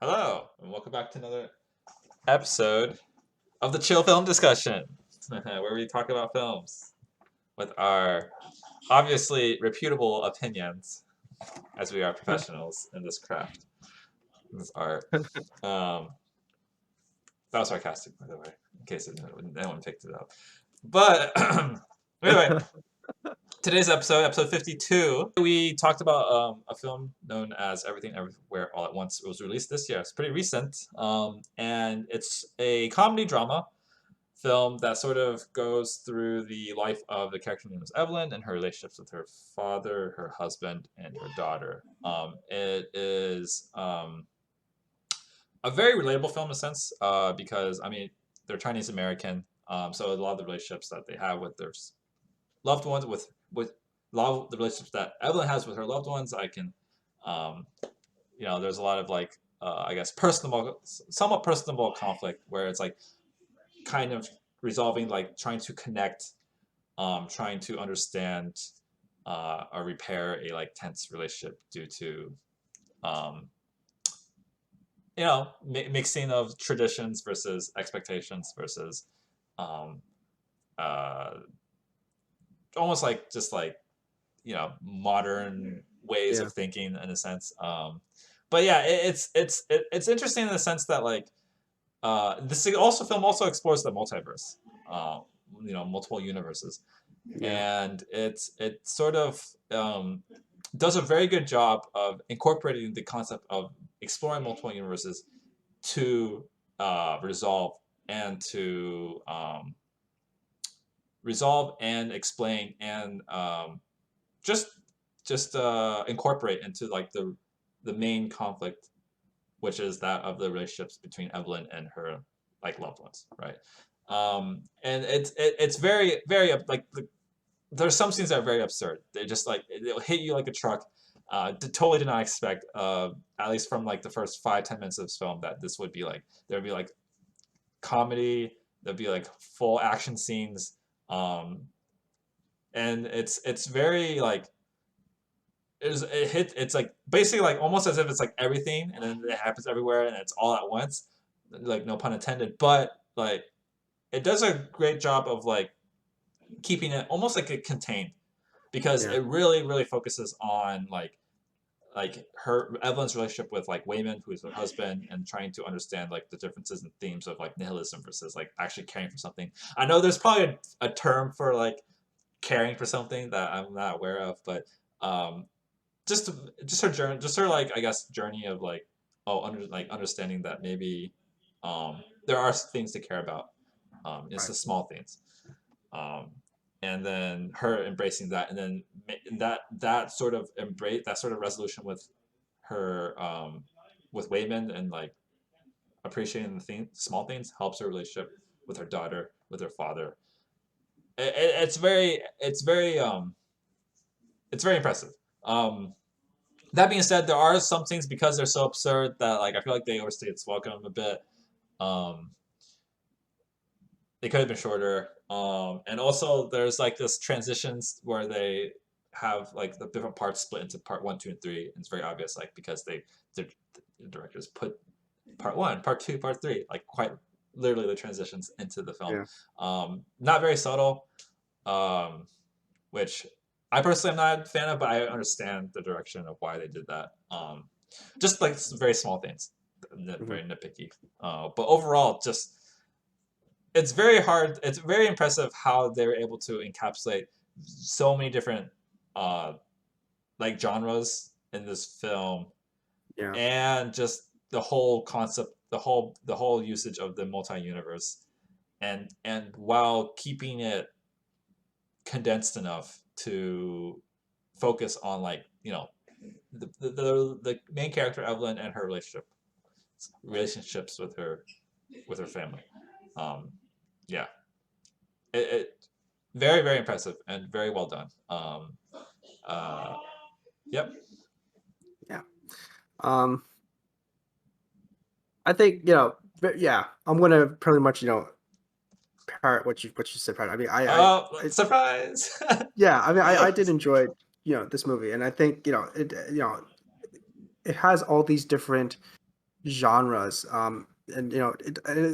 Hello, and welcome back to another episode of the Chill Film Discussion, where we talk about films with our obviously reputable opinions, as we are professionals in this craft, in this art. Um, that was sarcastic, by the way, in case anyone picked it up. But anyway, today's episode 52, we talked about a film known as Everything Everywhere All at Once. It was released this year. It's pretty recent, and it's a comedy drama film that sort of goes through the life of the character named Evelyn and her relationships with her father, her husband, and her daughter. It is a very relatable film in a sense, because I mean they're Chinese American, so a lot of the relationships that they have with their loved ones, with a lot of the relationships that Evelyn has with her loved ones, I can, um, there's a lot of like I guess personable, somewhat personable conflict where it's like kind of resolving, like trying to connect, trying to understand, or repair a like tense relationship due to um, mixing of traditions versus expectations versus um, uh, almost like just like modern ways Yeah, of thinking in a sense. But yeah, it's interesting in the sense that like this also film also explores the multiverse, uh, multiple universes, yeah, and it sort of does a very good job of incorporating the concept of exploring multiple universes to resolve and to resolve and explain and just incorporate into like the main conflict, which is that of the relationships between Evelyn and her like loved ones, right? And it's very like there's some scenes that are very absurd. They just like it'll hit you like a truck. Totally did not expect, at least from like the first 5-10 minutes of this film, that this would be like there'd be like comedy, there'd be like full action scenes, um, and it's very like it's like basically like almost as if it's like everything and then it happens everywhere and it's all at once, like no pun intended, but like it does a great job of like keeping it almost like a contained, because yeah, it really focuses on like her Evelyn's relationship with like Wayman, who's her husband, and trying to understand like the differences and themes of like nihilism versus like actually caring for something. I know there's probably a term for like caring for something that I'm not aware of, but um, just just her journey, just her like I guess journey of like understanding that maybe there are things to care about. It's right. the small things, um, and then her embracing that, and then that sort of embrace that sort of resolution with her, with Wayman, and like appreciating small things helps her relationship with her daughter, with her father. It's very impressive. That being said, there are some things, because they're so absurd, that like I feel like they overstayed its welcome a bit. Um, they could have been shorter. And also there's like this transitions where they have like the different parts split into part one, two, and three. And it's very obvious, like because the directors put part one, part two, part three, like quite literally the transitions into the film. Yeah, Not very subtle, um, which I personally am not a fan of, but I understand the direction of why they did that. Just like very small things, hmm, very nitpicky. But overall, just it's very hard. It's very impressive how they were able to encapsulate so many different uh, like genres in this film, yeah, and just the whole concept, the whole usage of the multi-universe, and while keeping it condensed enough to focus on like the main character Evelyn and her relationships with her family. Um, yeah, it very impressive and very well done. Uh, yep. yeah. Um, I think yeah. I'm gonna pretty much parrot what you said. Parrot. I mean, Oh, surprise! yeah. I mean, I did enjoy this movie, and I think it has all these different genres. And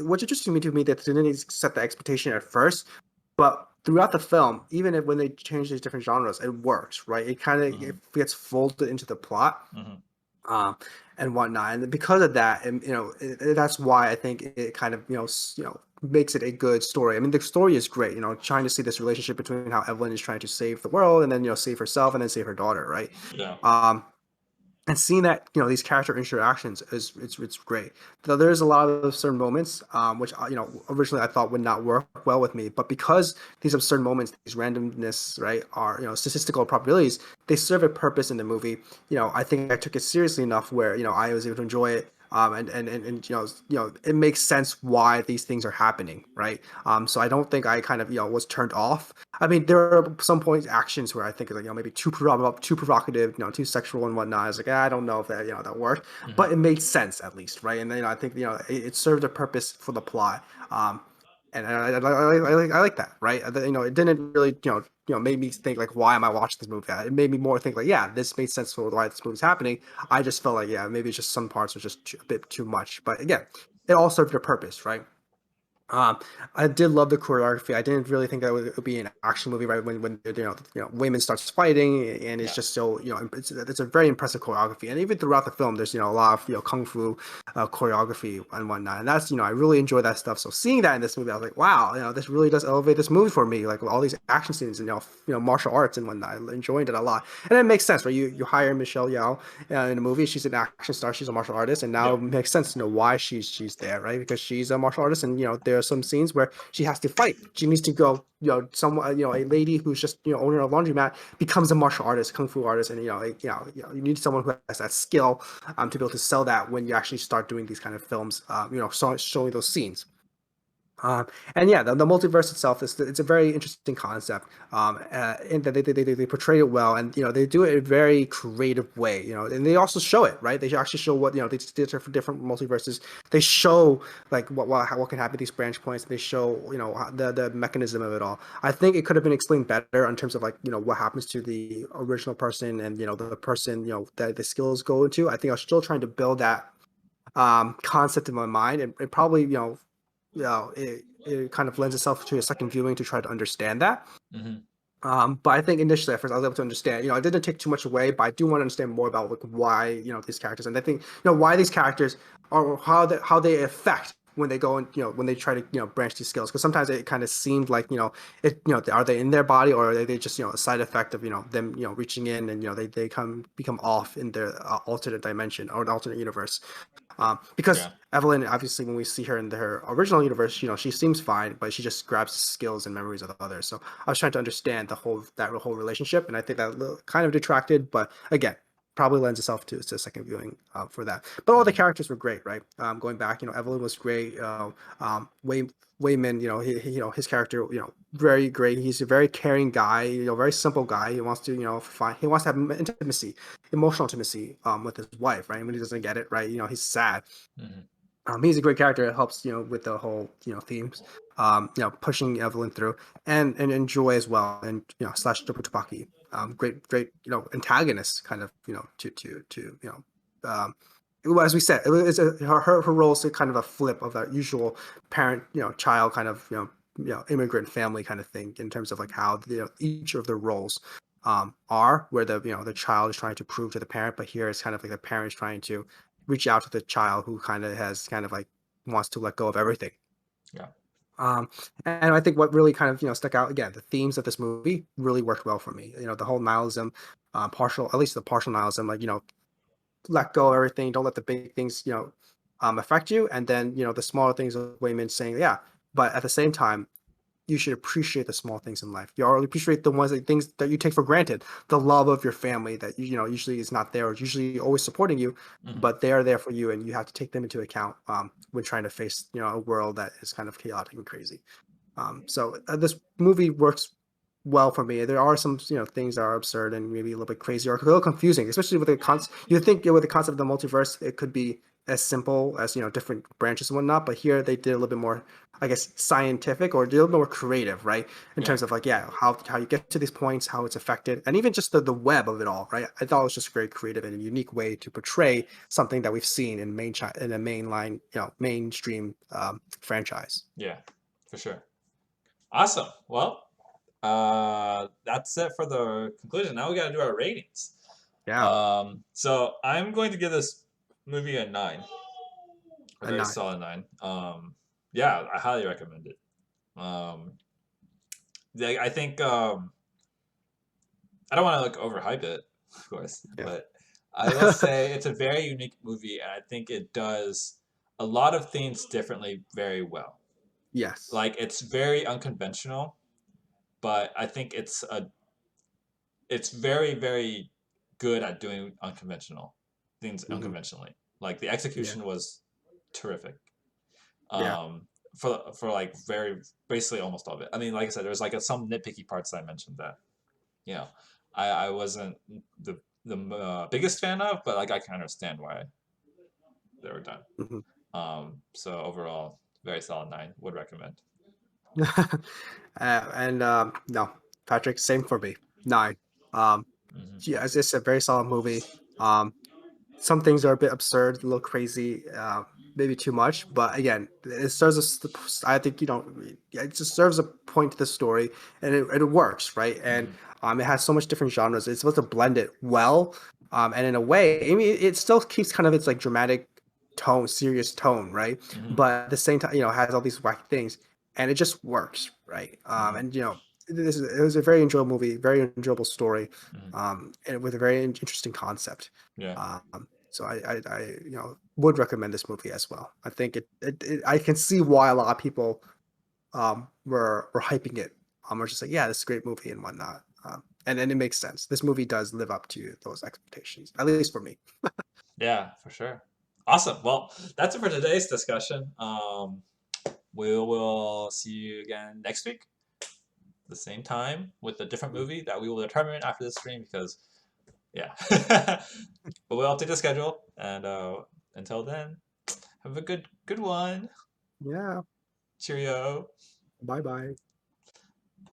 what's interesting to me that they didn't set the expectation at first, but throughout the film, even if when they change these different genres, it works, right? It kind of Mm-hmm. gets folded into the plot, Mm-hmm. um, and whatnot. And because of that, and that's why I think it kind of makes it a good story. I mean, the story is great. Trying to see this relationship between how Evelyn is trying to save the world, and then save herself, and then save her daughter, right? Yeah. Um, and seeing that these character interactions is it's great. Though there's a lot of absurd moments, which originally I thought would not work well with me, but because these absurd moments, these randomness, right, are statistical probabilities, they serve a purpose in the movie. I think I took it seriously enough where I was able to enjoy it. And it makes sense why these things are happening, right? So I don't think I kind of was turned off. I mean, there are some points actions where I think like maybe too provocative, too sexual and whatnot. I was like, I don't know if that that worked, Mm-hmm. but it made sense at least, right? And then I think it served a purpose for the plot. And I like that, right? It didn't really made me think like, why am I watching this movie? It made me more think like, yeah, this made sense for why this movie's happening. I just felt like, yeah, maybe it's just some parts are just a bit too much, but again, it all served a purpose, right? Um, I did love the choreography. I didn't really think that it would be an action movie, right? When Wayman starts fighting, and it's Yeah. just so it's a very impressive choreography. And even throughout the film, there's a lot of kung fu choreography and whatnot. And that's I really enjoy that stuff. So seeing that in this movie, I was like, wow, this really does elevate this movie for me. Like all these action scenes and martial arts and whatnot. I enjoyed it a lot, and it makes sense, right? You hire Michelle Yeoh in the movie. She's an action star. She's a martial artist, and now Yep. it makes sense to know why she's there, right? Because she's a martial artist, and there are some scenes where she has to fight. She needs to go. Someone, a lady who's just owner of a laundromat becomes a martial artist, kung fu artist, and you need someone who has that skill to be able to sell that when you actually start doing these kind of films. Showing those scenes. Um, and yeah, the multiverse itself is it's a very interesting concept. And they portray it well, and they do it in a very creative way. And they also show it right. They actually show what they did for different multiverses. They show like what can happen at these branch points. They show the mechanism of it all. I think it could have been explained better in terms of like what happens to the original person and the person that the skills go into. I think I was still trying to build that concept in my mind, and it probably it kind of lends itself to a second viewing to try to understand that. Mm-hmm. But I think initially at first I was able to understand. I didn't take too much away, but I do want to understand more about like why these characters, and I think why these characters are how they affect when they go and when they try to branch these skills, because sometimes it kind of seemed like it are they in their body, or are they just a side effect of them reaching in, and they become off in their alternate dimension or an alternate universe. Because Yeah. Evelyn, obviously, when we see her in her original universe, she seems fine, but she just grabs skills and memories of others. So I was trying to understand that whole relationship, and I think that kind of detracted, but again, probably lends itself to second viewing for that. But all the Mm-hmm. characters were great, right? Going back, Evelyn was great. Wayman, his character, very great. He's a very caring guy, very simple guy. He wants to, he wants to have intimacy, emotional intimacy, with his wife, right? And when he doesn't get it, right, he's sad. Mm-hmm. He's a great character. It helps, with the whole, themes, pushing Evelyn through, and enjoy as well, and slash Tupaki, great, antagonist kind of, um, as we said, her role is kind of a flip of that usual parent, child kind of, immigrant family kind of thing in terms of like how each of the roles are, where the child is trying to prove to the parent, but here it's kind of like the parent is trying to reach out to the child who kind of has kind of like wants to let go of everything. Yeah. Um, and I think what really kind of stuck out again, the themes of this movie really worked well for me. The whole nihilism, partial, at least the partial nihilism, like let go of everything, don't let the big things affect you, and then the smaller things of Wayman saying yeah, but at the same time you should appreciate the small things in life. You already appreciate the ones that things that you take for granted. The love of your family that usually is not there, or usually always supporting you, Mm-hmm. but they are there for you, and you have to take them into account when trying to face a world that is kind of chaotic and crazy. So this movie works well for me. There are some things that are absurd and maybe a little bit crazy or a little confusing, especially with the concept. You think with the concept of the multiverse, it could be as simple as different branches and whatnot, but here they did a little bit more, I guess, scientific or a little bit more creative, right? In Yeah. terms of like, yeah, how you get to these points, how it's affected, and even just the web of it all, right? I thought it was just very creative and a unique way to portray something that we've seen in in a mainline, mainstream franchise. Yeah. For sure. Awesome. Well, that's it for the conclusion. Now we got to do our ratings. Yeah, So I'm going to give this movie a 9, a a very nine, solid 9. Yeah, I highly recommend it. Um, I think I don't want to like overhype it, of course, yeah, but I will say it's a very unique movie, and I think it does a lot of things differently very well. yes, Like it's very unconventional, but I think it's very very good at doing unconventional things hmm, unconventionally. Like the yeah, execution was terrific. yeah, For like very basically almost all of it. I mean, like I said, there's like some nitpicky parts that I mentioned that you know I wasn't the biggest fan of, but like I can understand why they were done. hmm. So overall, very solid 9. Would recommend. And no, Patrick, same for me. Nine. Um, Hmm. yeah, it's a very solid movie. Some things are a bit absurd, a little crazy, maybe too much. But again, it serves us. I think it just serves a point to the story, and it works, right? And Hmm. it has so much different genres. It's supposed to blend it well, and in a way, I mean, it still keeps kind of its like dramatic tone, serious tone, right? Hmm. But at the same time, it has all these wacky things, and it just works, right? Hmm. And it was a very enjoyable movie, very enjoyable story, Hmm. and with a very interesting concept. Yeah. So I would recommend this movie as well. I think I can see why a lot of people were hyping it. We're just like, yeah, this is a great movie and whatnot. And then it makes sense. This movie does live up to those expectations, at least for me. Yeah, for sure. Awesome. Well, that's it for today's discussion. We will see you again next week, the same time, with a different movie that we will determine after this stream because, yeah. But we'll update the schedule, and until then, have a good one. Yeah. Cheerio. Bye bye.